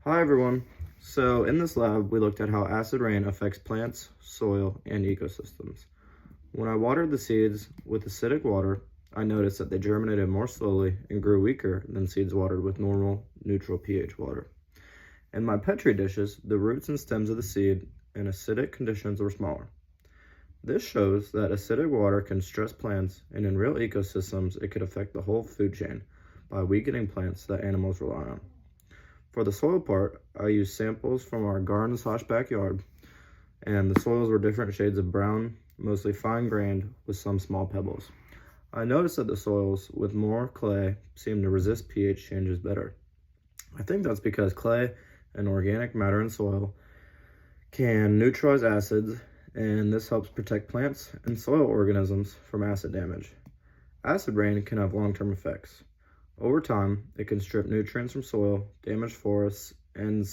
Hi everyone. So in this lab, we looked at how acid rain affects plants, soil, and ecosystems. When I watered the seeds with acidic water, I noticed that they germinated more slowly and grew weaker than seeds watered with normal, neutral pH water. In my Petri dishes, the roots and stems of the seed in acidic conditions were smaller. This shows that acidic water can stress plants, and in real ecosystems, it could affect the whole food chain by weakening plants that animals rely on. For the soil part, I used samples from our garden/backyard, and the soils were different shades of brown, mostly fine-grained with some small pebbles. I noticed that the soils with more clay seemed to resist pH changes better. I think that's because clay and organic matter in soil can neutralize acids, and this helps protect plants and soil organisms from acid damage. Acid rain can have long-term effects. Over time, it can strip nutrients from soil, damage forests, and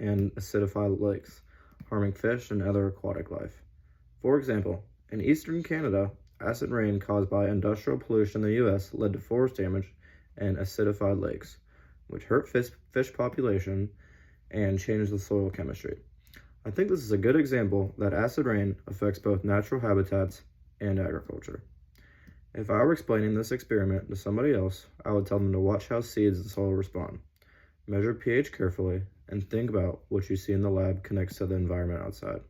acidify lakes, harming fish and other aquatic life. For example, in eastern Canada, acid rain caused by industrial pollution in the U.S. led to forest damage and acidified lakes, which hurt fish population and changed the soil chemistry. I think this is a good example that acid rain affects both natural habitats and agriculture. If I were explaining this experiment to somebody else, I would tell them to watch how seeds and soil respond, measure pH carefully, and think about what you see in the lab connects to the environment outside.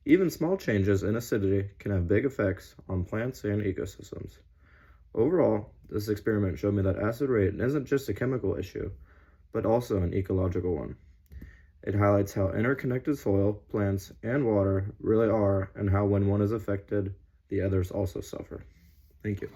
Even small changes in acidity can have big effects on plants and ecosystems. Overall, this experiment showed me that acid rain isn't just a chemical issue, but also an ecological one. It highlights how interconnected soil, plants, and water really are, and how when one is affected, the others also suffer. Thank you.